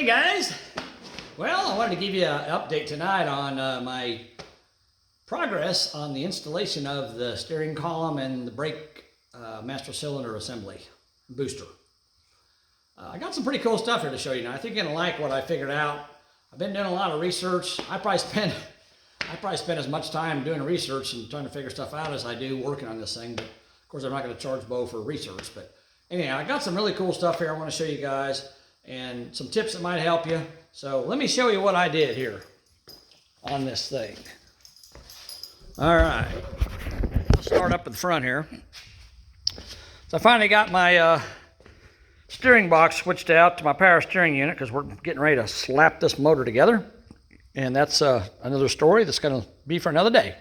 Hey guys! Well, I wanted to give you an update tonight on my progress on the installation of the steering column and the brake master cylinder assembly booster. I got some pretty cool stuff here to show you now. I think you're gonna like what I figured out. I've been doing a lot of research. I probably spend as much time doing research and trying to figure stuff out as I do working on this thing. But of course, I'm not going to charge Bo for research. But anyhow, I got some really cool stuff here I want to show you guys and some tips that might help you. So let me show you what I did here on this thing. All right, I'll start up at the front here. So I finally got my steering box switched out to my power steering unit because we're getting ready to slap this motor together. And that's another story that's going to be for another day.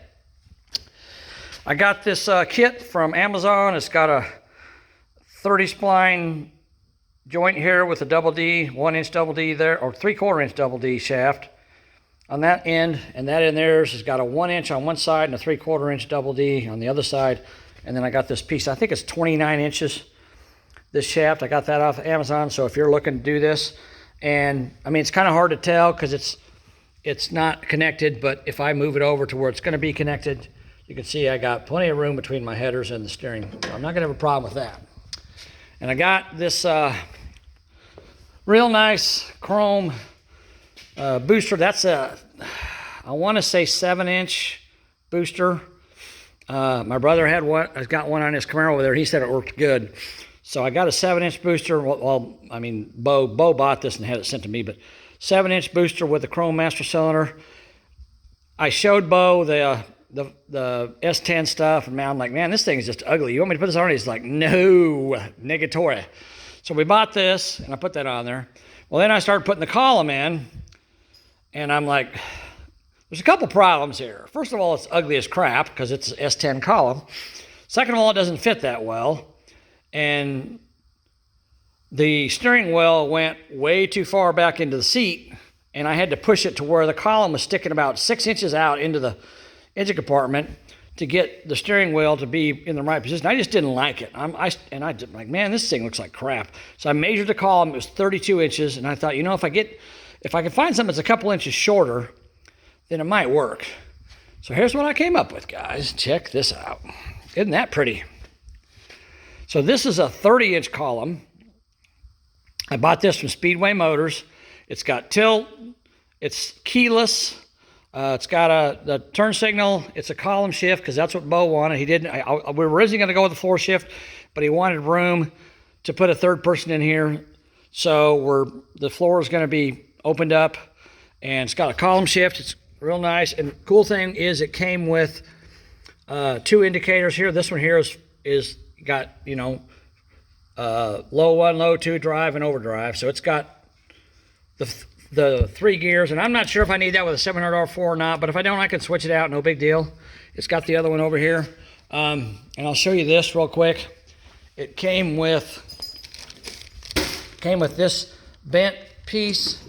I got this kit from Amazon. It's got a 30 spline joint here with a double D, 1 inch double D there, or 3/4 inch double D shaft on that end. And that in there has got a 1 inch on one side and a 3/4 inch double D on the other side. And then I got this piece, I think it's 29 inches, this shaft. I got that off Amazon. So if you're looking to do this, and I mean, it's kind of hard to tell because it's not connected, but if I move it over to where it's going to be connected, you can see I got plenty of room between my headers and the steering. So I'm not going to have a problem with that. And I got this real nice chrome booster. That's I want to say 7-inch booster. My brother has got one on his Camaro over there. He said it worked good. So I got a 7-inch booster. Well, I mean, Bo bought this and had it sent to me, but 7-inch booster with the chrome master cylinder. I showed Bo the S10 stuff, and I'm like, man, this thing is just ugly. You want me to put this on? He's like, no, negatory. So we bought this, and I put that on there. Well, then I started putting the column in, and I'm like, there's a couple problems here. First of all, it's ugly as crap because it's an S10 column. Second of all, it doesn't fit that well, and the steering wheel went way too far back into the seat, and I had to push it to where the column was sticking about 6 inches out into the engine compartment to get the steering wheel to be in the right position. I just didn't like it. I'm like, man, this thing looks like crap. So I measured the column. It was 32 inches, and I thought, you know, if I can find something that's a couple inches shorter, then it might work. So here's what I came up with, guys. Check this out. Isn't that pretty? So this is a 30-inch column. I bought this from Speedway Motors. It's got tilt. It's keyless. It's got the turn signal. It's a column shift because that's what Bo wanted. He didn't. We were originally going to go with the floor shift, but he wanted room to put a third person in here. So the floor is going to be opened up, and it's got a column shift. It's real nice. And the cool thing is it came with 2 indicators here. This one here is got, you know, low 1, low 2 drive and overdrive. So it's got the 3 gears, and I'm not sure if I need that with a 700 R4 or not, but if I don't, I can switch it out, no big deal. It's got the other one over here. And I'll show you this real quick. It came with this bent piece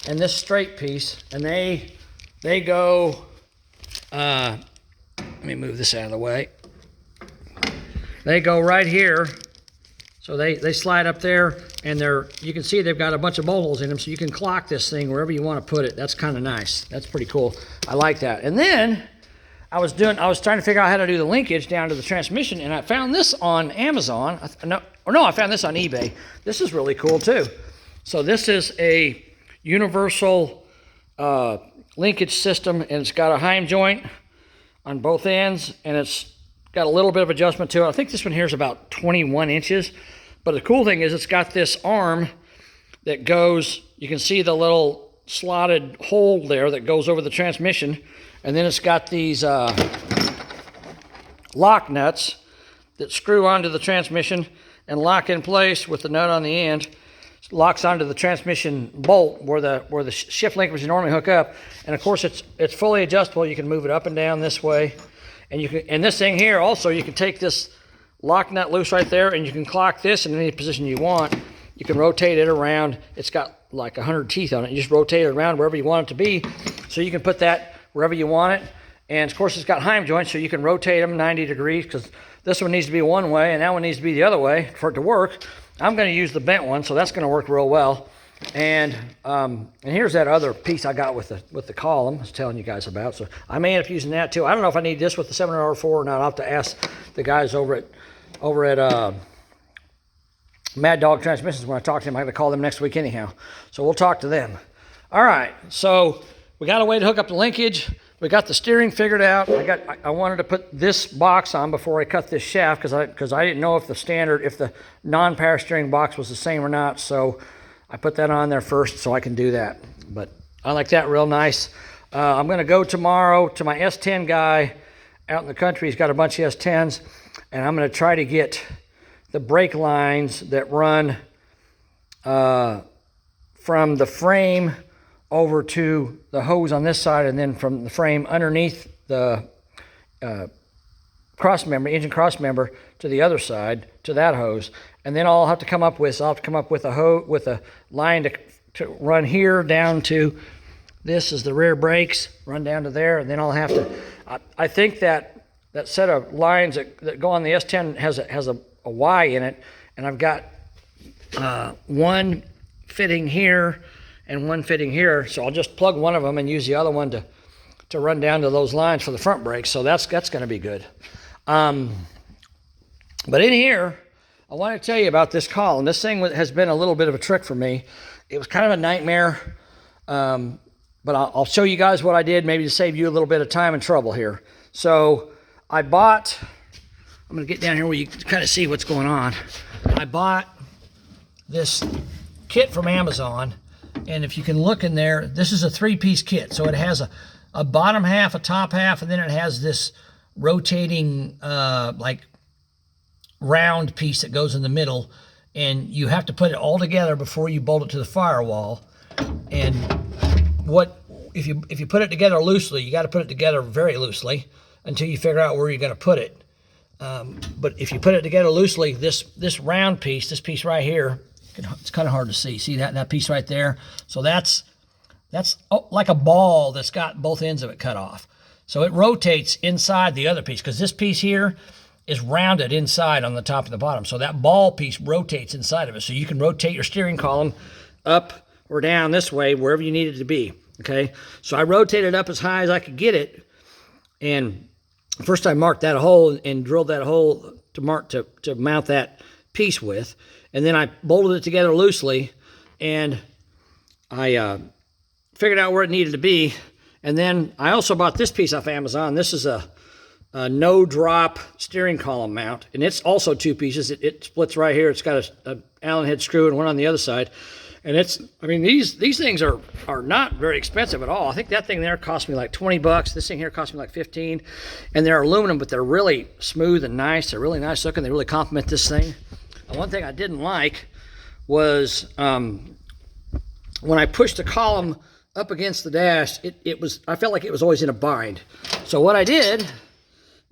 and this straight piece, and they go, let me move this out of the way. They go right here. So they slide up there, and you can see they've got a bunch of bolt holes in them, so you can clock this thing wherever you want to put it. That's kind of nice. That's pretty cool. I like that. And then I was trying to figure out how to do the linkage down to the transmission, and I found this on Amazon. I found this on eBay. This is really cool too. So this is a universal linkage system, and it's got a Heim joint on both ends, and it's got a little bit of adjustment to it. I think this one here is about 21 inches. But the cool thing is it's got this arm that goes, you can see the little slotted hole there that goes over the transmission. And then it's got these lock nuts that screw onto the transmission and lock in place with the nut on the end. It locks onto the transmission bolt where the shift linkage would normally hook up. And of course it's fully adjustable. You can move it up and down this way. And this thing here also, you can take this lock nut loose right there, and you can clock this in any position you want. You can rotate it around. It's got like 100 teeth on it. You just rotate it around wherever you want it to be. So you can put that wherever you want it. And of course, it's got Heim joints, so you can rotate them 90 degrees because this one needs to be one way and that one needs to be the other way for it to work. I'm going to use the bent one, so that's going to work real well. And here's that other piece I got with the column I was telling you guys about. So I may end up using that too. I don't know if I need this with the 700R4 or not. I'll have to ask the guys over at Mad Dog Transmissions when I talk to them. I'm going to call them next week anyhow. So we'll talk to them. All right. So we got a way to hook up the linkage. We got the steering figured out. I wanted to put this box on before I cut this shaft because I didn't know if the non-power steering box was the same or not. So I put that on there first so I can do that. But I like that real nice. I'm going to go tomorrow to my S10 guy out in the country. He's got a bunch of S10s, and I'm going to try to get the brake lines that run from the frame over to the hose on this side, and then from the frame underneath the engine cross member to the other side to that hose. And then I'll have to come up with a line to run here down to this is the rear brakes, run down to there, and then I'll have to. I think that set of lines that go on the S10 has a Y in it, and I've got one fitting here and one fitting here, so I'll just plug one of them and use the other one to run down to those lines for the front brakes. So that's going to be good. But in here, I want to tell you about this column. This thing has been a little bit of a trick for me. It was kind of a nightmare, but I'll show you guys what I did, maybe to save you a little bit of time and trouble here. So I'm going to get down here where you can kind of see what's going on. I bought this kit from Amazon, and if you can look in there, this is a 3-piece kit. So it has a bottom half, a top half, and then it has this rotating like round piece that goes in the middle, and you have to put it all together before you bolt it to the firewall. And if you put it together loosely, you got to put it together very loosely until you figure out where you're going to put it. But if you put it together loosely, this round piece, this piece right here, it's kind of hard to see. See that piece right there? So that's like a ball that's got both ends of it cut off. So it rotates inside the other piece, because this piece here is rounded inside on the top and the bottom. So that ball piece rotates inside of it. So you can rotate your steering column up or down this way, wherever you need it to be. Okay? So I rotated up as high as I could get it. And first I marked that hole and drilled that hole to mount that piece with. And then I bolted it together loosely, and I figured out where it needed to be. And then I also bought this piece off Amazon. This is a no-drop steering column mount, and it's also 2 pieces. It splits right here. It's got a Allen head screw and one on the other side. And these things are not very expensive at all. I think that thing there cost me like 20 bucks. This thing here cost me like 15. And they're aluminum, but they're really smooth and nice. They're really nice looking. They really complement this thing. And one thing I didn't like was when I pushed the column up against the dash, I felt like it was always in a bind. So what I did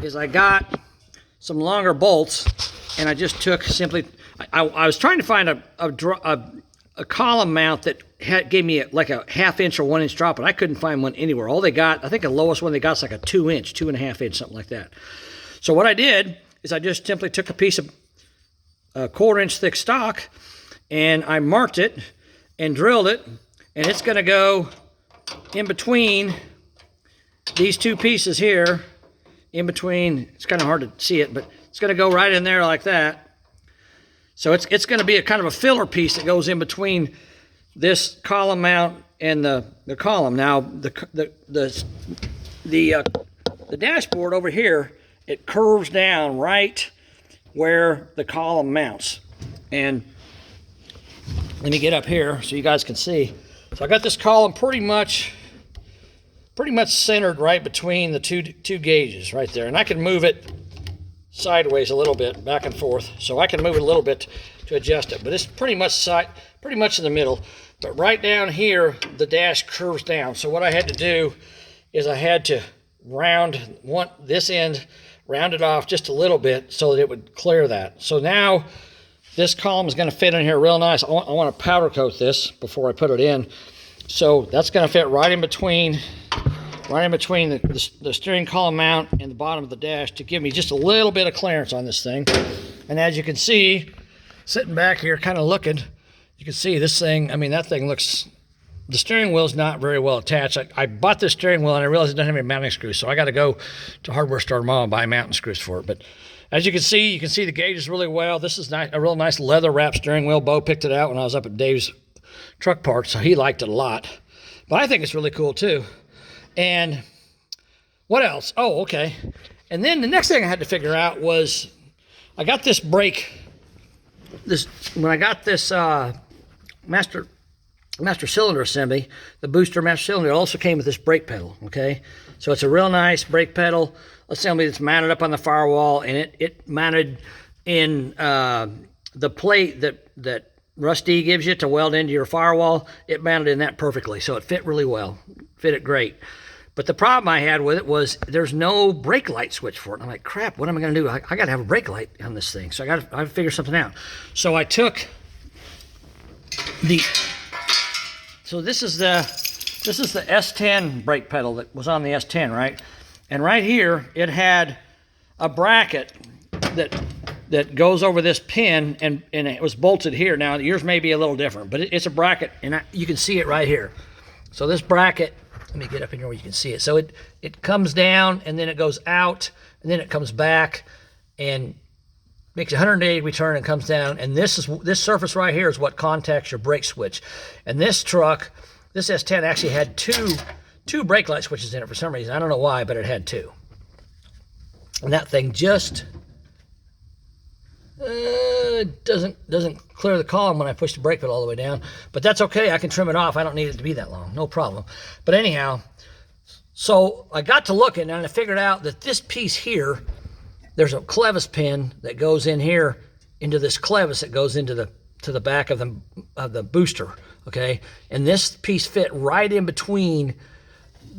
is I got some longer bolts, and I just took I was trying to find a column mount that gave me like a 1/2 inch or 1 inch drop, but I couldn't find one anywhere. All they got, I think the lowest one they got is like a 2 inch, 2.5 inch, something like that. So what I did is I just simply took a piece of 1/4 inch thick stock, and I marked it and drilled it, and it's going to go in between these 2 pieces here, in between. It's kind of hard to see it, but it's going to go right in there like that. So it's going to be a kind of a filler piece that goes in between this column mount and the column. Now the dashboard over here, it curves down right where the column mounts. And let me get up here so you guys can see. So I got this column pretty much centered right between the two gauges right there, and I can move it sideways a little bit, back and forth, so I can move it a little bit to adjust it. But it's pretty much in the middle. But right down here, the dash curves down. So what I had to do is I had to round this end, round it off just a little bit so that it would clear that. So now this column is going to fit in here real nice. I want to powder coat this before I put it in. So that's going to fit right in between the steering column mount and the bottom of the dash to give me just a little bit of clearance on this thing. And as you can see, sitting back here kind of looking, You can see this thing, I mean, that thing looks, the steering wheel's not very well attached. I bought this steering wheel and I realized it doesn't have any mounting screws, so I got to go to hardware store tomorrow and buy mounting screws for it. But as you can see the gauges really well. This is a real nice leather wrap steering wheel. Bo picked it out when I was up at Dave's truck park, so he liked it a lot. But I think it's really cool too. And what else? Oh, okay. And then the next thing I had to figure out was, I got this brake, when I got this master cylinder assembly, the booster master cylinder, it also came with this brake pedal, okay? So it's a real nice brake pedal assembly that's mounted up on the Firewall, and it mounted in the plate that Rusty gives you to weld into your Firewall. It mounted in that perfectly, so it fit really well, fit it great. But the problem I had with it was there's no brake light switch for it. I'm like, crap, what am I gonna do? I gotta have a brake light on this thing, so I gotta figure something out. So I took so this is the S10 brake pedal that was on the S10, right? And right here, it had a bracket that goes over this pin, and it was bolted here. Now, yours may be a little different, but it's a bracket, and you can see it right here. So this bracket, let me get up in here where you can see it. So it comes down, and then it goes out, and then it comes back, and makes a 180 turn and comes down. And this surface right here is what contacts your brake switch. And this truck, this S10 actually had two brake light switches in it for some reason. I don't know why, but it had two. And that thing just doesn't clear the column when I push the brake pedal all the way down. But that's okay. I can trim it off. I don't need it to be that long. No problem. But anyhow, so I got to looking, and I figured out that this piece here, there's a clevis pin that goes in here into this clevis that goes into the back of the booster, okay? And this piece fit right in between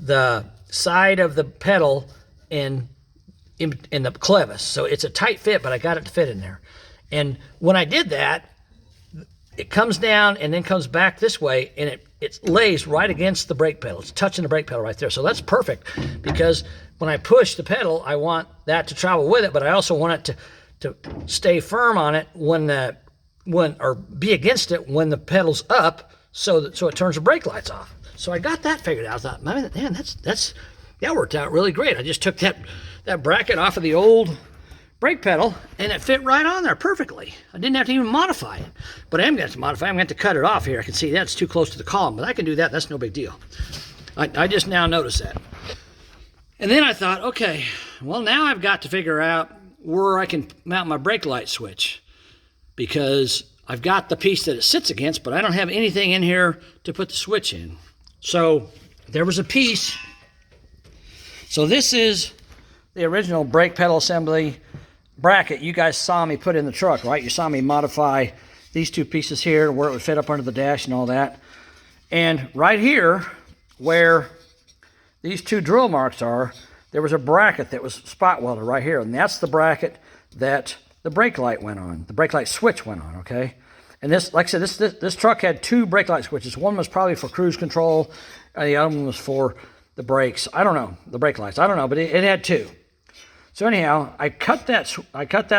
the side of the pedal and in the clevis. So it's a tight fit, but I got it to fit in there. And when I did that, it comes down and then comes back this way, and it lays right against the brake pedal. It's touching the brake pedal right there. So that's perfect, because when I push the pedal, I want that to travel with it, but I also want it to stay firm on it or be against it when the pedal's up, so it turns the brake lights off. So I got that figured out. I thought, man, that worked out really great. I just took that bracket off of the old brake pedal, and it fit right on there perfectly. I didn't have to even modify it. But I am going to modify it. I'm going to cut it off here. I can see that's too close to the column, but I can do that. That's no big deal. I just now noticed that. And then I thought, okay, well, now I've got to figure out where I can mount my brake light switch, because I've got the piece that it sits against, but I don't have anything in here to put the switch in. So there was a piece. So this is the original brake pedal assembly bracket you guys saw me put in the truck, right? You saw me modify these two pieces here where it would fit up under the dash and all that. And right here, where these two drill marks are, there was a bracket that was spot welded right here, and that's the bracket that the brake light went on. The brake light switch went on, okay? And this, like I said, this truck had two brake light switches. One was probably for cruise control, and the other one was for the brakes. I don't know, the brake lights. I don't know, but it had two. So anyhow, I cut that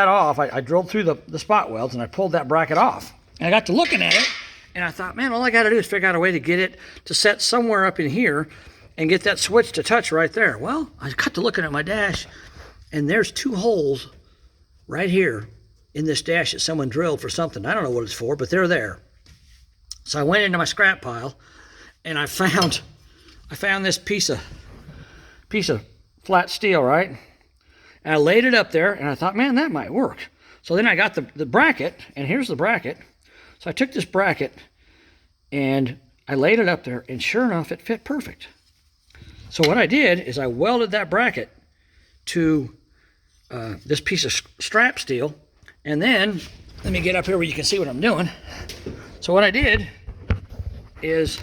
off. I drilled through the spot welds, and I pulled that bracket off. And I got to looking at it, and I thought, man, all I got to do is figure out a way to get it to set somewhere up in here and get that switch to touch right there. Well, I got to looking at my dash, and there's two holes right here in this dash that someone drilled for something. I don't know what it's for, but they're there. So I went into my scrap pile, and I found this piece of flat steel, right? And I laid it up there, and I thought, man, that might work. So then I got the bracket, and here's the bracket. So I took this bracket, and I laid it up there, and sure enough, it fit perfect. So what I did is I welded that bracket to this piece of strap steel, and then, let me get up here where you can see what I'm doing. So what I did is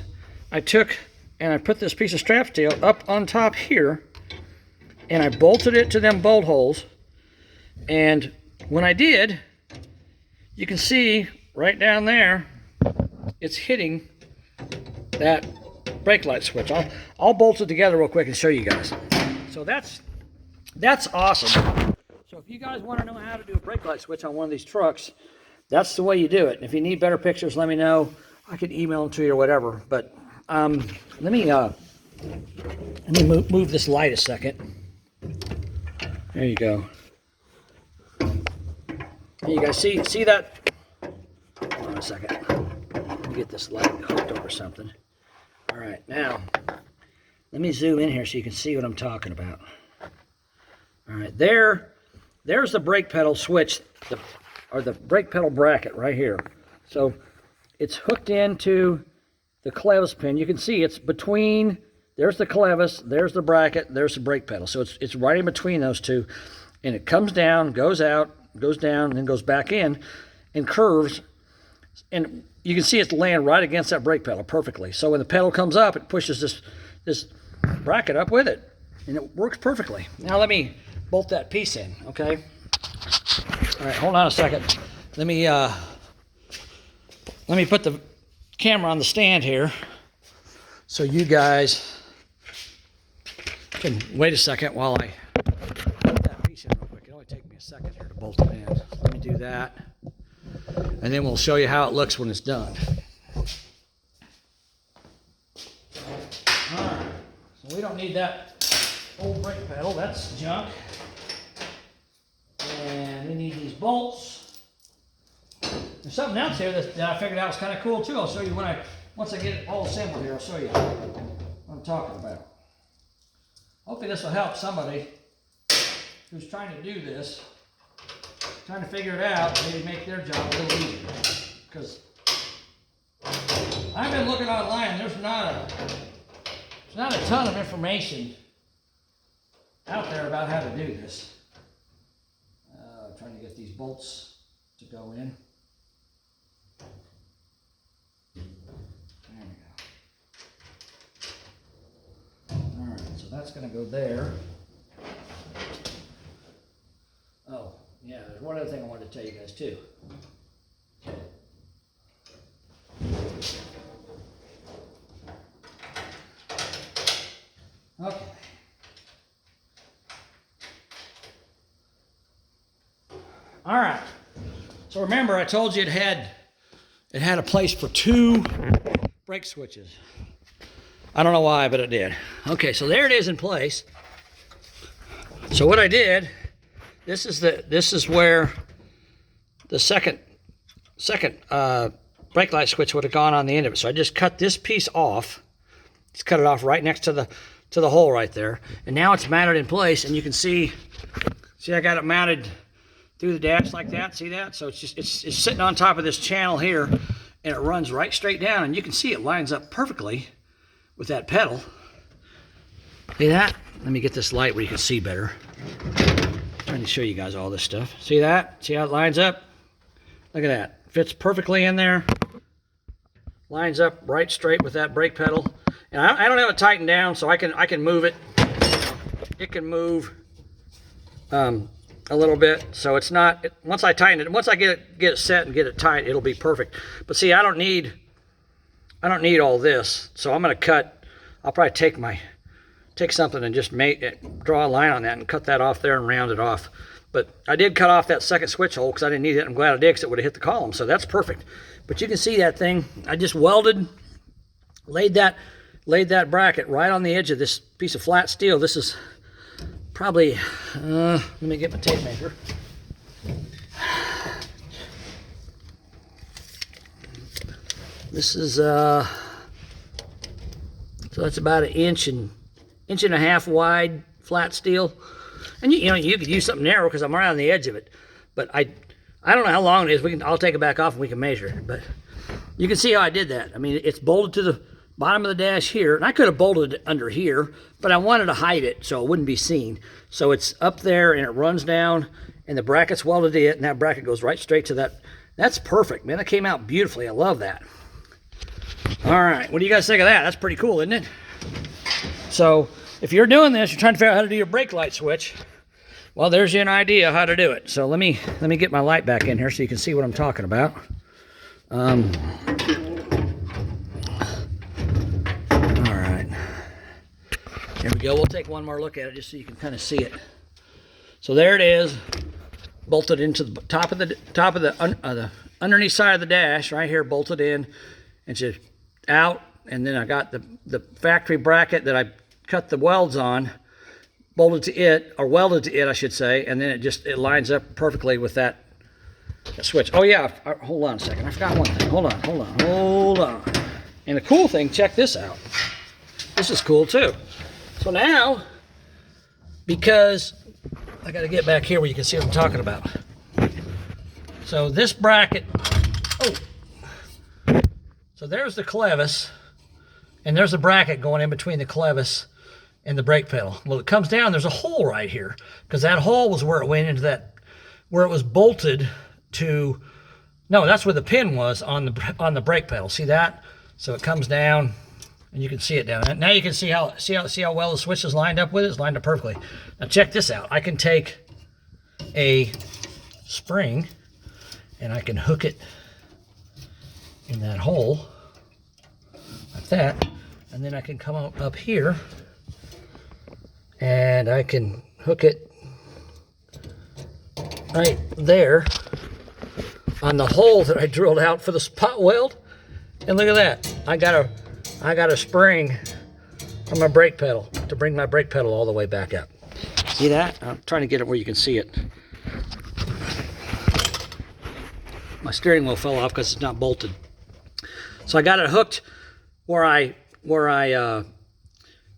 I took and I put this piece of strap steel up on top here, and I bolted it to them bolt holes. And when I did, you can see right down there, it's hitting that brake light switch. I'll bolt it together real quick and show you guys. So that's awesome. So if you guys want to know how to do a brake light switch on one of these trucks, that's the way you do it. And if you need better pictures, let me know. I can email them to you or whatever. But let me move this light a second. There you go. Here you guys see that? Hold on a second. Let me get this light hooked over something. All right, now let me zoom in here so you can see what I'm talking about. All right, there's the brake pedal switch, or the brake pedal bracket right here. So it's hooked into the clevis pin. You can see it's between, there's the clevis, there's the bracket, there's the brake pedal. So it's right in between those two. And it comes down, goes out, goes down, and then goes back in and curves. And you can see it's laying right against that brake pedal perfectly. So when the pedal comes up, it pushes this bracket up with it. And it works perfectly. Now let me bolt that piece in, okay? All right, hold on a second. Let me put the camera on the stand here so you guys can wait a second while I put that piece in real quick. It only takes me a second here to bolt it in. Let me do that, and then we'll show you how it looks when it's done. All right, so we don't need that old brake pedal, that's junk. And we need these bolts. There's something else here that I figured out was kind of cool too. I'll show you once I get it all assembled here, I'll show you what I'm talking about. Hopefully this will help somebody who's trying to do this, trying to figure it out, maybe make their job a little easier. Because I've been looking online, there's not a ton of information out there about how to do this. Trying to get these bolts to go in. There we go. All right, so that's going to go there. Oh, yeah, there's one other thing I wanted to tell you guys too. Okay. All right, so remember I told you it had a place for 2 brake switches. I don't know why, but it did. Okay, so there it is in place. So what I did, this is where the second brake light switch would have gone on the end of it. So I just cut this piece off. Just cut it off right next to the hole right there, and now it's mounted in place. And you can see I got it mounted through the dash like that. See that? So it's sitting on top of this channel here, and it runs right straight down, and you can see it lines up perfectly with that pedal. See that? Let me get this light where you can see better. I'm trying to show you guys all this stuff. See that? See how it lines up? Look at that. Fits perfectly in there. Lines up right straight with that brake pedal. And I don't have it tightened down, so I can move it. It can move a little bit, so it's not. Once I tighten it, once I get it set and get it tight, it'll be perfect. But see, I don't need all this, so I'm gonna cut. I'll probably take something and just draw a line on that and cut that off there and round it off. But I did cut off that second switch hole because I didn't need it. I'm glad I did, because it would have hit the column, so that's perfect. But you can see that thing. I just laid that bracket right on the edge of this piece of flat steel. This is probably, let me get my tape measure. This is, so that's about an inch and a half wide flat steel. And you could use something narrow because I'm right on the edge of it. But I don't know how long it is. I'll take it back off and we can measure it. But you can see how I did that. I mean, it's bolted to the bottom of the dash here, and I could have bolted it under here, but I wanted to hide it so it wouldn't be seen. So it's up there and it runs down, and the bracket's welded to it, and that bracket goes right straight to that. That's perfect, man. That came out beautifully. I love that. All right, what do you guys think of that? That's pretty cool, isn't it? So if you're doing this, you're trying to figure out how to do your brake light switch, well, there's you an idea how to do it. So let me get my light back in here so you can see what I'm talking about. Here we go. We'll take one more look at it just so you can kind of see it. So there it is. bolted into the top of the underneath side of the dash right here, bolted in, and just out. And then I got the factory bracket that I cut the welds on, bolted to it, or welded to it, I should say, and then it lines up perfectly with that switch. Oh yeah, hold on a second. I forgot one thing. Hold on. And the cool thing, check this out. This is cool too. So now, because I got to get back here where you can see what I'm talking about. So this bracket, so there's the clevis, and there's a bracket going in between the clevis and the brake pedal. Well, it comes down, there's a hole right here, because that hole was where it went into that, where it was bolted to, no, that's where the pin was on the brake pedal. See that? So it comes down, and you can see it down there. Now you can see how well the switch is lined up with it. It's lined up perfectly. Now check this out. I can take a spring and I can hook it in that hole like that, and then I can come up here and I can hook it right there on the hole that I drilled out for the spot weld. And look at that. I got a spring on my brake pedal to bring my brake pedal all the way back up. See that? I'm trying to get it where you can see it. My steering wheel fell off because it's not bolted. So I got it hooked where I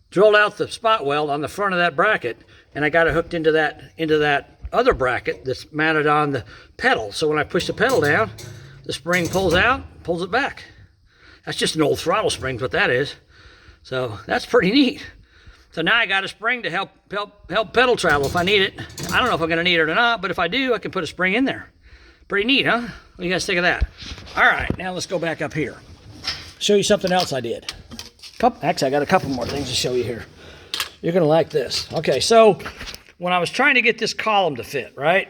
drilled out the spot weld on the front of that bracket, and I got it hooked into that other bracket that's mounted on the pedal. So when I push the pedal down, the spring pulls out, pulls it back. That's just an old throttle spring, what that is. So that's pretty neat. So now I got a spring to help pedal travel if I need it. I don't know if I'm gonna need it or not, but if I do, I can put a spring in there. Pretty neat, huh? What do you guys think of that? All right, now let's go back up here. Show you something else I did. Actually, I got a couple more things to show you here. You're gonna like this. Okay, so when I was trying to get this column to fit, right?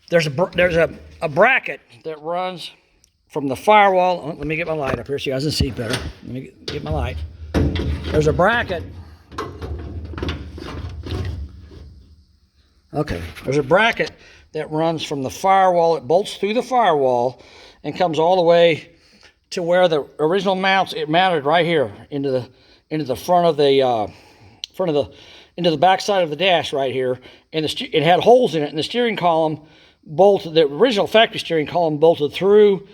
There's a bracket that runs from the firewall. Oh, let me get my light up here so you guys can see better. Let me get my light. There's a bracket. Okay, there's a bracket that runs from the firewall. It bolts through the firewall and comes all the way to where the original mounts. It mounted right here into the front of the into the back side of the dash right here, and it had holes in it, and the steering column bolted. The original factory steering column bolted through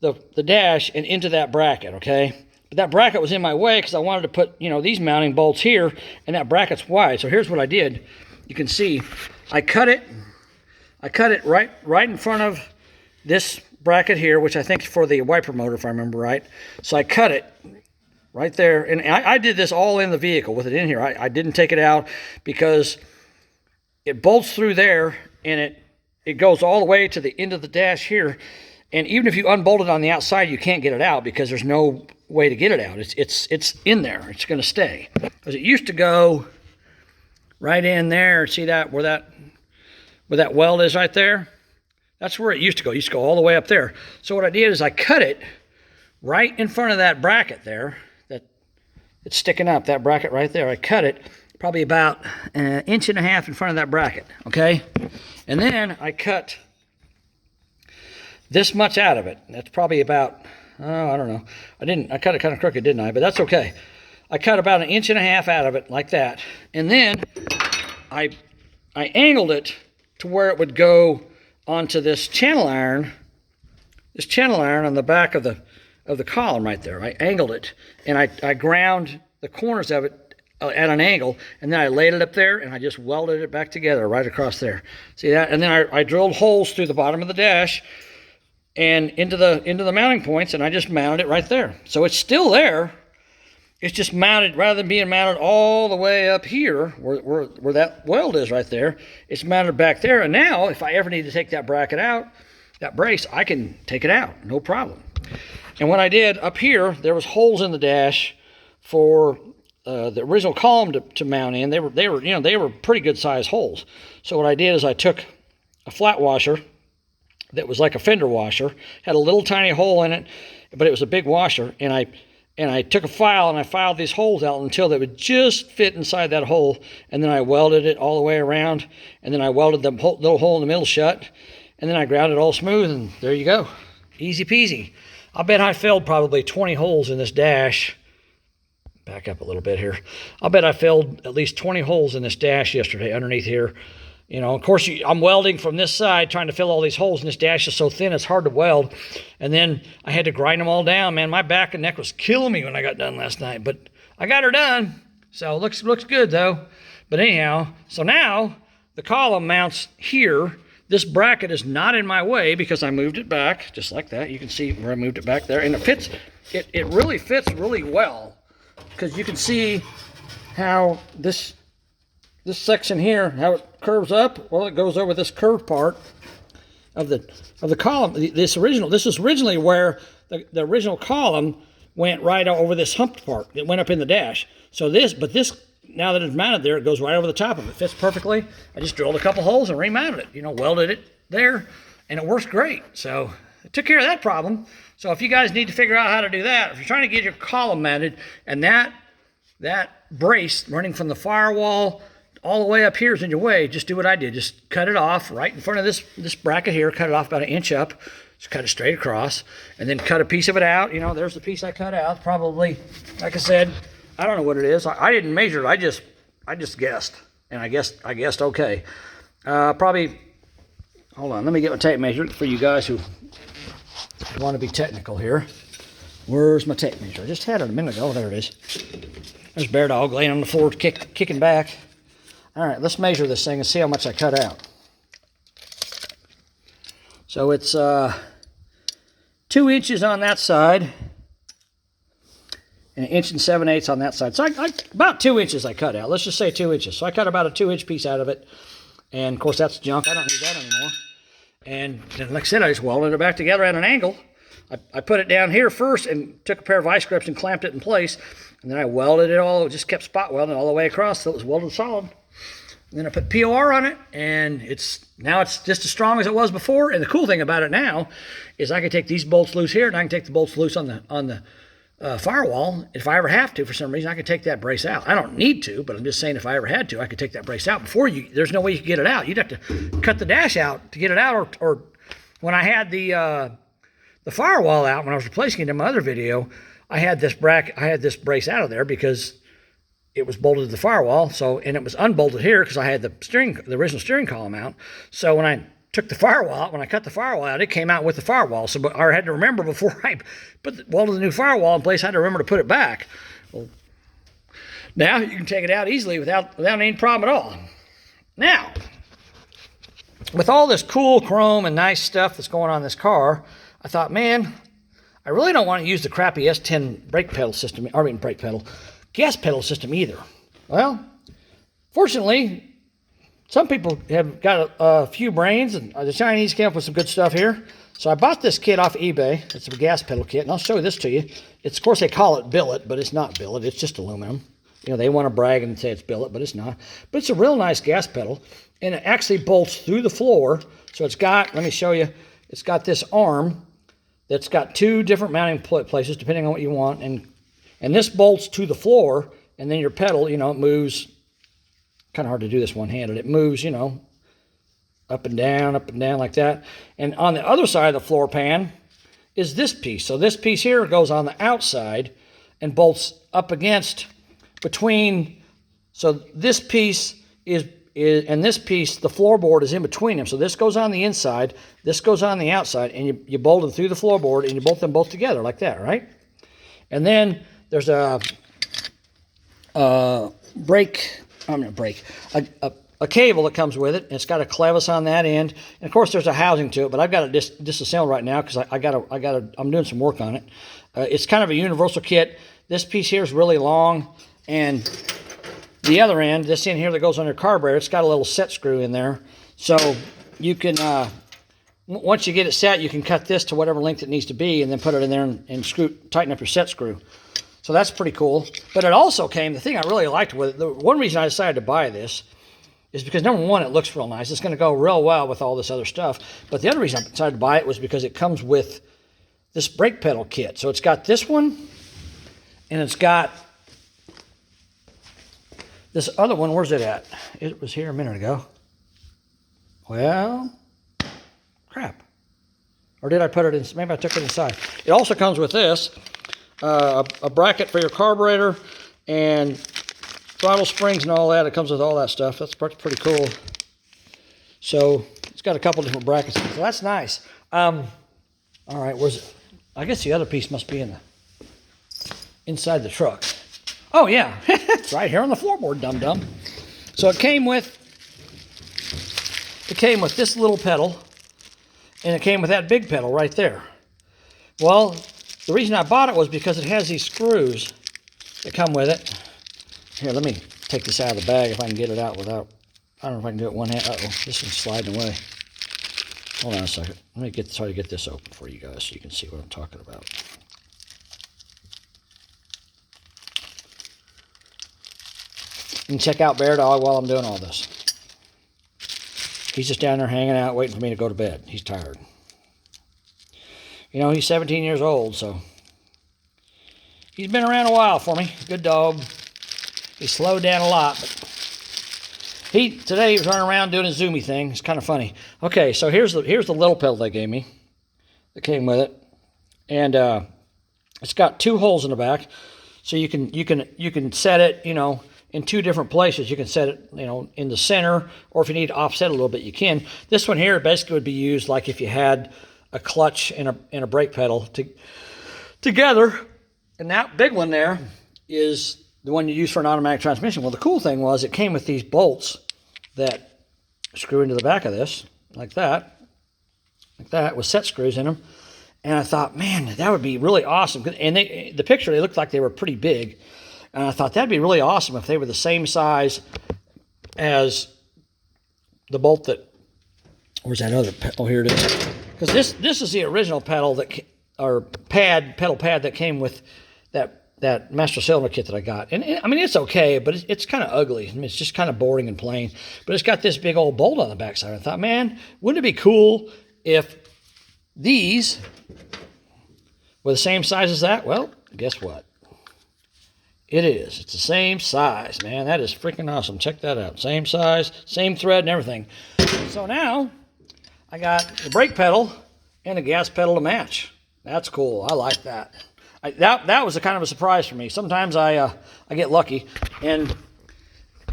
the dash and into that bracket. Okay, but that bracket was in my way because I wanted to put these mounting bolts here, and that bracket's wide. So here's what I did. You can see I cut it right in front of this bracket here, which I think is for the wiper motor, if I remember right. So I cut it right there, and I did this all in the vehicle with it in here. I didn't take it out because it bolts through there, and it goes all the way to the end of the dash here. And even if you unbolt it on the outside, you can't get it out because there's no way to get it out. It's in there. It's going to stay, because it used to go right in there. See that where that weld is right there? That's where it used to go. It used to go all the way up there. So what I did is I cut it right in front of that bracket there. That it's sticking up, that bracket right there. I cut it probably about an inch and a half in front of that bracket. Okay, and then I cut this much out of it. That's probably about, I don't know. I cut it kind of crooked, didn't I? But that's okay. I cut about an inch and a half out of it like that. And then I angled it to where it would go onto this channel iron on the back of the column right there. I angled it, and I ground the corners of it at an angle, and then I laid it up there, and I just welded it back together right across there. See that? And then I drilled holes through the bottom of the dash and into the mounting points, and I just mounted it right there. So it's still there. It's just mounted, rather than being mounted all the way up here, where that weld is right there, it's mounted back there. And now, if I ever need to take that bracket out, that brace, I can take it out, no problem. And what I did up here, there was holes in the dash for the original column to mount in. They were pretty good sized holes. So what I did is I took a flat washer that was like a fender washer, had a little tiny hole in it, but it was a big washer, and and I took a file and I filed these holes out until they would just fit inside that hole, and then I welded it all the way around, and then I welded the little hole in the middle shut, and then I ground it all smooth, and there you go. Easy peasy. I bet I filled probably 20 holes in this dash. Back up a little bit here. I'll bet I filled at least 20 holes in this dash yesterday underneath here. You know, of course, I'm welding from this side, trying to fill all these holes, and this dash is so thin, it's hard to weld. And then I had to grind them all down. Man, my back and neck was killing me when I got done last night, but I got her done. So looks good, though. But anyhow, so now the column mounts here. This bracket is not in my way because I moved it back, just like that. You can see where I moved it back there. And it fits, it really fits really well, because you can see how this section here, how it curves up. Well, it goes over this curved part of the column. This is originally where the original column went right over this humped part. It went up in the dash. So this, now that it's mounted there, it goes right over the top of it. Fits perfectly. I just drilled a couple holes and remounted it. You know, welded it there, and it works great. So it took care of that problem. So if you guys need to figure out how to do that, if you're trying to get your column mounted, and that brace running from the firewall all the way up here is in your way, just do what I did. Just cut it off right in front of this bracket here. Cut it off about 1 inch up. Just cut it straight across, and then cut a piece of it out. You know, there's the piece I cut out. Probably, like I said, I don't know what it is. I didn't measure it. I just guessed, and I guessed okay. Probably. Hold on, let me get my tape measure for you guys who want to be technical here. Where's my tape measure? I just had it a minute ago. There it is. There's Bear Dog laying on the floor kicking back. All right, let's measure this thing and see how much I cut out. So it's 2 inches on that side, and 1 7/8 inches on that side. So about 2 inches I cut out. Let's just say 2 inches. So I cut about a 2-inch piece out of it. And of course that's junk. I don't need that anymore. And then, like I said, I just welded it back together at an angle. I put it down here first and took a pair of vice grips and clamped it in place. And then I welded it all, just kept spot welding all the way across so it was welded solid. And then I put POR on it, and now it's just as strong as it was before. And the cool thing about it now is I can take these bolts loose here, and I can take the bolts loose on the firewall. If I ever have to, for some reason, I can take that brace out. I don't need to, but I'm just saying if I ever had to, I could take that brace out. There's no way you could get it out. You'd have to cut the dash out to get it out, or when I had the firewall out, when I was replacing it in my other video, I had this brace out of there because it was bolted to the firewall. So, and it was unbolted here because I had the original steering column out. So when I took the firewall out, when I cut the firewall out, it came out with the firewall. So, but I had to remember before I welded the new firewall in place, I had to remember to put it back. Well, now you can take it out easily without any problem at all. Now, with all this cool chrome and nice stuff that's going on in this car, I thought, man, I really don't want to use the crappy S10 gas pedal system either. Well, fortunately, some people have got a few brains, and the Chinese came up with some good stuff here. So I bought this kit off eBay. It's a gas pedal kit, and I'll show this to you. Of course, they call it billet, but it's not billet. It's just aluminum. You know, they want to brag and say it's billet, but it's not. But it's a real nice gas pedal, and it actually bolts through the floor. So it's got, let me show you, it's got this arm that's got 2 different mounting places, depending on what you want, and this bolts to the floor, and then your pedal, you know, it moves. Kind of hard to do this one-handed. It moves, you know, up and down like that. And on the other side of the floor pan is this piece. So this piece here goes on the outside and bolts up against between. So this piece is and this piece, the floorboard is in between them. So this goes on the inside, this goes on the outside, and you bolt them through the floorboard, and you bolt them both together like that, right? And then there's a cable that comes with it, and it's got a clevis on that end, and of course there's a housing to it, but I've got it disassembled right now because I'm doing some work on it. It's kind of a universal kit. This piece here is really long, and the other end, this end here that goes on your carburetor, it's got a little set screw in there, so you can once you get it set, you can cut this to whatever length it needs to be, and then put it in there and tighten up your set screw. So that's pretty cool. But it also came, the thing I really liked with it, the one reason I decided to buy this is because, number one, it looks real nice. It's going to go real well with all this other stuff. But the other reason I decided to buy it was because it comes with this brake pedal kit. So it's got this one, And it's got this other one. Where's it at? It was here a minute ago. Well, crap. Or did I put it in? Maybe I took it inside. It also comes with this, a bracket for your carburetor and throttle springs and all that. It comes with all that stuff. That's pretty cool. So it's got a couple different brackets. So that's nice. All right, where's it? I guess the other piece must be inside the truck. Oh yeah, it's right here on the floorboard, dum-dum. So it came with this little pedal, and it came with that big pedal right there. Well, the reason I bought it was because it has these screws that come with it. Here, let me take this out of the bag if I can get it out without, I don't know if I can do it one hand. Uh-oh, this one's sliding away. Hold on a second. Let me try to get this open for you guys so you can see what I'm talking about. And check out Bear Dog while I'm doing all this. He's just down there hanging out, waiting for me to go to bed. He's tired. You know, he's 17 years old, so he's been around a while for me. Good dog. He slowed down a lot, but today he was running around doing a zoomy thing. It's kind of funny. Okay, so here's the little pedal they gave me that came with it, and it's got 2 holes in the back, so you can set it, you know, in 2 different places. You can set it, you know, in the center, or if you need to offset a little bit, you can. This one here basically would be used like if you had a clutch and a brake pedal together, and that big one there is the one you use for an automatic transmission. Well, the cool thing was it came with these bolts that screw into the back of this, like that, with set screws in them. And I thought, man, that would be really awesome. And the picture, they looked like they were pretty big. And I thought that'd be really awesome if they were the same size as the bolt that, where's that other pedal? Oh, here it is. Because this is the original pedal pedal pad that came with that master cylinder kit that I got. And I mean, it's okay, but it's kind of ugly. I mean, it's just kind of boring and plain. But it's got this big old bolt on the backside. I thought, man, wouldn't it be cool if these were the same size as that? Well, guess what? It is. It's the same size, man. That is freaking awesome. Check that out. Same size, same thread and everything. So now I got the brake pedal and the gas pedal to match. That's cool. I like that. That was a kind of a surprise for me. Sometimes I get lucky, and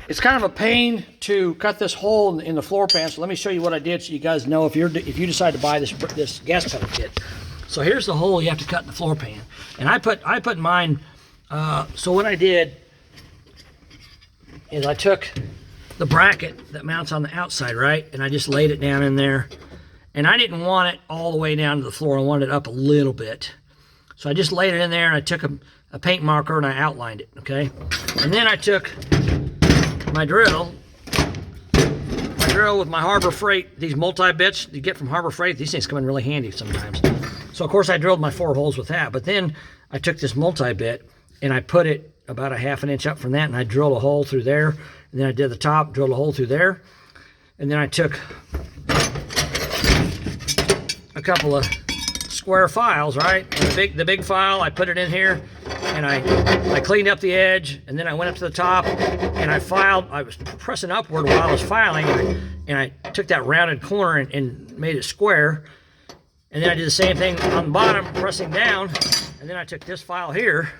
it's kind of a pain to cut this hole in the floor pan. So let me show you what I did so you guys know if you decide to buy this gas pedal kit. So here's the hole you have to cut in the floor pan, and I put mine. So what I did is I took the bracket that mounts on the outside, right? And I just laid it down in there. And I didn't want it all the way down to the floor. I wanted it up a little bit. So I just laid it in there, and I took a paint marker and I outlined it, okay? And then I took my drill with my Harbor Freight, these multi-bits you get from Harbor Freight. These things come in really handy sometimes. So of course I drilled my 4 holes with that. But then I took this multi-bit and I put it about a 1/2 inch up from that, and I drilled a hole through there. And then I did the top, drilled a hole through there. And then I took a couple of square files, right? And the big file, I put it in here, and I cleaned up the edge, and then I went up to the top, and I filed. I was pressing upward while I was filing, and I took that rounded corner and made it square. And then I did the same thing on the bottom, pressing down, and then I took this file here,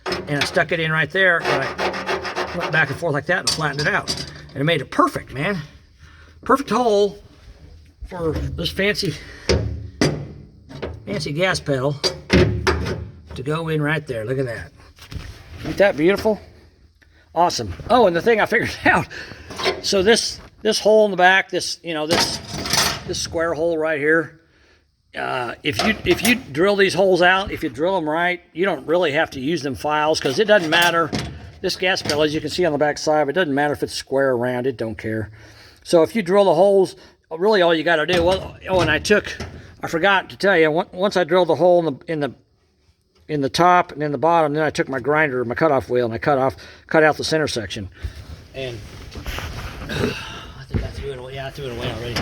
and I stuck it in right there, and I went back and forth like that and flattened it out. And it made it perfect, man. Perfect hole for this fancy gas pedal to go in right there. Look at that. Ain't that beautiful? Awesome. Oh, and the thing I figured out, so this hole in the back, this square hole right here, if you drill these holes out, if you drill them right, you don't really have to use them files, because it doesn't matter. This gas pedal, as you can see on the back side, it doesn't matter if it's square or round, it don't care. So if you drill the holes, really all you got to do, and I forgot to tell you, once I drilled the hole in the top and in the bottom, then I took my grinder, my cutoff wheel, and I cut out the center section. And I think I threw it away. Yeah, I threw it away already.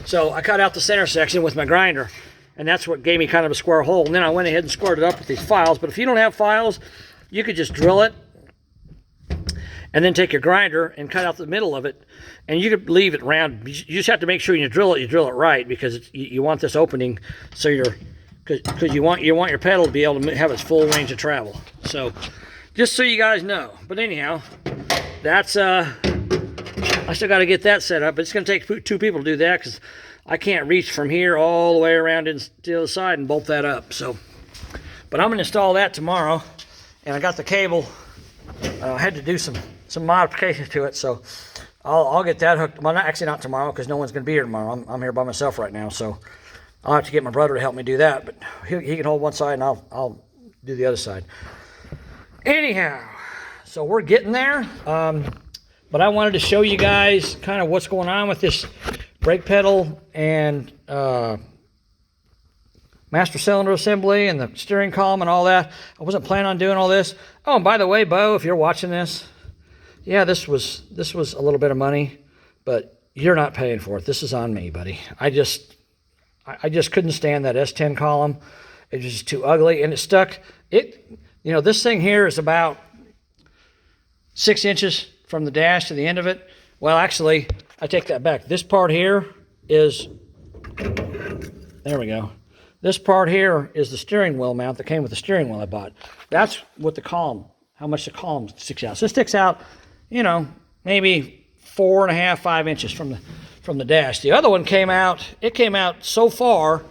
So I cut out the center section with my grinder, and that's what gave me kind of a square hole. And then I went ahead and squared it up with these files. But if you don't have files, you could just drill it and then take your grinder and cut out the middle of it, and you could leave it round. You just have to make sure you drill it right, because you want this opening so because you want your pedal to be able to have its full range of travel. So just so you guys know. But anyhow, that's I still got to get that set up. It's going to take 2 people to do that, because I can't reach from here all the way around to the other side and bolt that up. So, but I'm going to install that tomorrow, and I got the cable. I had to do some modifications to it, so I'll get that hooked. Well, actually not tomorrow, because no one's going to be here tomorrow. I'm here by myself right now, so I'll have to get my brother to help me do that. But he can hold one side, and I'll do the other side. Anyhow, so we're getting there. But I wanted to show you guys kind of what's going on with this brake pedal and master cylinder assembly and the steering column and all that. I wasn't planning on doing all this. Oh, and by the way, Bo, if you're watching this, yeah, this was a little bit of money, but you're not paying for it. This is on me, buddy. I just couldn't stand that S10 column. It was just too ugly, and it stuck. This thing here is about 6 inches from the dash to the end of it. Well, actually, I take that back. This part here is, there we go. This part here is the steering wheel mount that came with the steering wheel I bought. That's what the column, how much the column sticks out. So it sticks out, maybe 4.5, 5 inches from the dash. The other one came out, so far,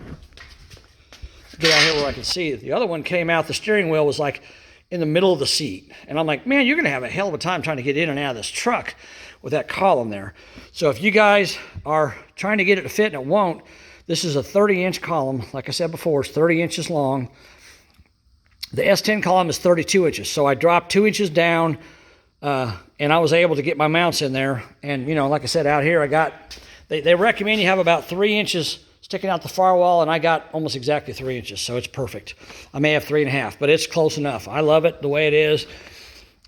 get out here where I can see it. The other one came out, the steering wheel was like in the middle of the seat. And I'm like, man, you're going to have a hell of a time trying to get in and out of this truck with that column there. So if you guys are trying to get it to fit and it won't, this is a 30-inch column. Like I said before, it's 30 inches long. The S10 column is 32 inches. So I dropped 2 inches down, and I was able to get my mounts in there. And, like I said, out here they recommend you have about 3 inches sticking out the firewall, and I got almost exactly 3 inches, so it's perfect. I may have 3.5, but it's close enough. I love it the way it is.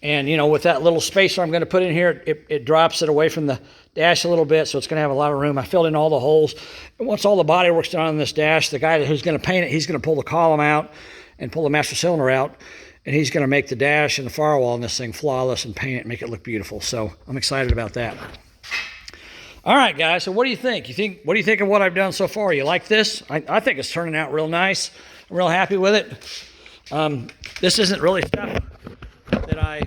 And, with that little spacer I'm going to put in here, it drops it away from the dash a little bit, so it's going to have a lot of room. I filled in all the holes. And once all the body work's done on this dash, the guy who's going to paint it, he's going to pull the column out and pull the master cylinder out, and he's going to make the dash and the firewall in this thing flawless and paint it and make it look beautiful. So I'm excited about that. All right, guys, so what do you think? What do you think of what I've done so far? You like this? I think it's turning out real nice. I'm real happy with it. This isn't really stuff that I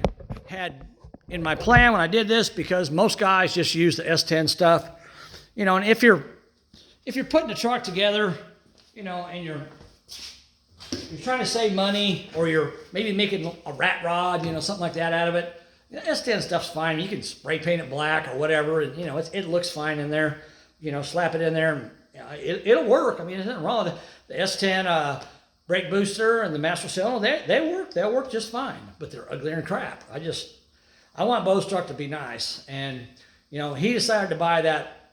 had in my plan when I did this, because most guys just use the S10 stuff. And if you're putting a truck together, and you're trying to save money, or you're maybe making a rat rod, something like that out of it, S10 stuff's fine. You can spray paint it black or whatever, and it looks fine in there. Slap it in there, and it'll work. I mean, there's nothing wrong with it. The S10 brake booster and the master cylinder, they'll work just fine, but they're uglier than crap. I want Bo's truck to be nice, and he decided to buy that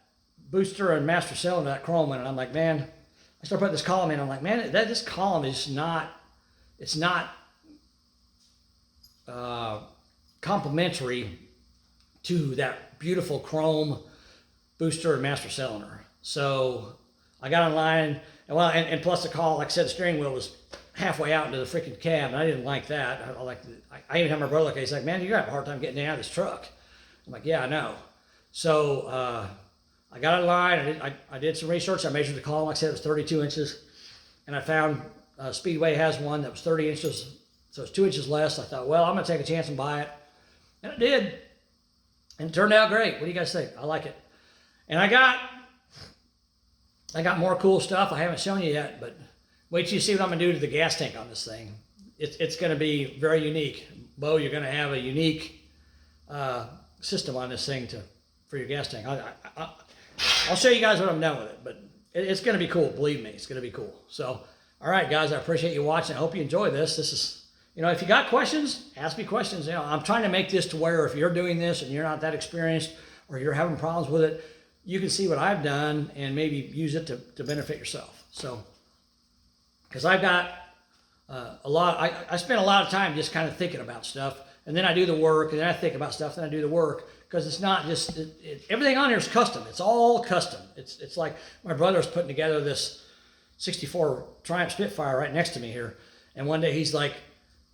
booster and master cylinder, that chrome one, and I'm like, man, I started putting this column in. I'm like, man, this column is not, it's not complementary to that beautiful chrome booster and master cylinder. So I got online, and plus the call, like I said, the steering wheel was halfway out into the freaking cab, and I didn't like that. I even had my brother look at it. He's like, man, you're gonna have a hard time getting out of this truck. I'm like, yeah, I know. So I got online, I did some research, I measured the column, like I said, it was 32 inches, and I found Speedway has one that was 30 inches, so it's 2 inches less. I thought, well, I'm gonna take a chance and buy it, and I did, and it turned out great. What do you guys think? I like it. And I got more cool stuff I haven't shown you yet, but wait till you see what I'm gonna do to the gas tank on this thing. It's gonna be very unique. Bo, you're gonna have a unique system on this thing for your gas tank. I'll show you guys what I'm done with it, but it's gonna be cool. Believe me, it's gonna be cool. So, all right, guys, I appreciate you watching. I hope you enjoy this. This is, if you got questions, ask me questions. I'm trying to make this to where if you're doing this and you're not that experienced, or you're having problems with it, you can see what I've done and maybe use it to benefit yourself. So, because I've got I spend a lot of time just kind of thinking about stuff, and then I do the work, and then I think about stuff, then I do the work, because it's not just, everything on here is custom. It's all custom. It's like my brother's putting together this 64 Triumph Spitfire right next to me here, and one day he's like,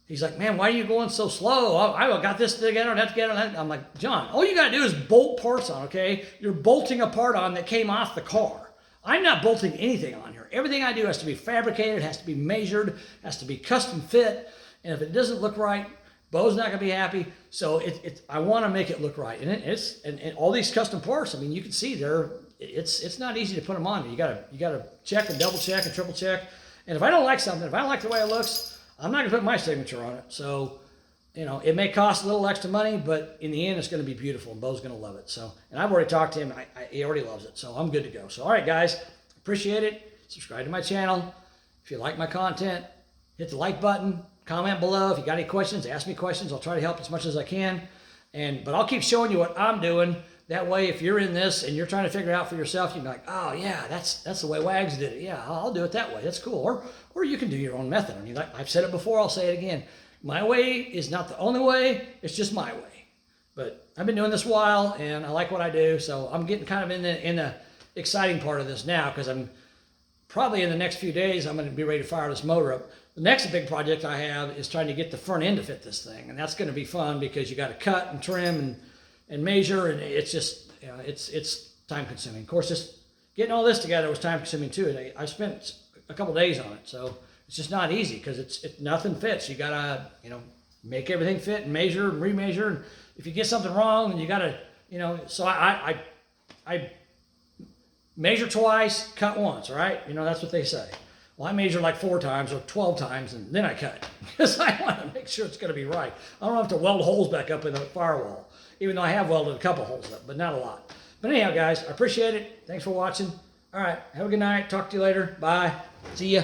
He's like, man, why are you going so slow? I got this together, that together. That. I'm like, John, all you got to do is bolt parts on, okay? You're bolting a part on that came off the car. I'm not bolting anything on here. Everything I do has to be fabricated, has to be measured, has to be custom fit. And if it doesn't look right, Bo's not going to be happy. So I want to make it look right. And all these custom parts, I mean, you can see it's not easy to put them on. You gotta check and double check and triple check. And if I don't like something, if I don't like the way it looks, I'm not gonna put my signature on it. So, you know, it may cost a little extra money, but in the end, it's gonna be beautiful, and Bo's gonna love it. So, and I've already talked to him. He already loves it. So I'm good to go. So, all right, guys, appreciate it. Subscribe to my channel. If you like my content, hit the like button. Comment below. If you got any questions, ask me questions. I'll try to help as much as I can. But I'll keep showing you what I'm doing. That way, if you're in this and you're trying to figure it out for yourself, you can be like, oh yeah, that's the way Wags did it. Yeah, I'll do it that way. That's cool. Or you can do your own method. I mean, like I've said it before, I'll say it again. My way is not the only way. It's just my way. But I've been doing this a while, and I like what I do. So I'm getting kind of in the exciting part of this now, because I'm probably in the next few days I'm going to be ready to fire this motor up. The next big project I have is trying to get the front end to fit this thing, and that's going to be fun because you got to cut and trim and measure, and it's just, you know, it's time consuming. Of course, just getting all this together was time consuming too. I spent a couple days on it, so it's just not easy because it's nothing fits. You gotta, you know, make everything fit and measure and remeasure. And if you get something wrong, then you gotta, you know. So I measure twice, cut once, right? You know, that's what they say. Well, I measure like 4 times or 12 times, and then I cut because I want to make sure it's going to be right. I don't have to weld holes back up in the firewall, even though I have welded a couple holes up, but not a lot. But anyhow, guys, I appreciate it. Thanks for watching. All right, have a good night. Talk to you later. Bye. See ya.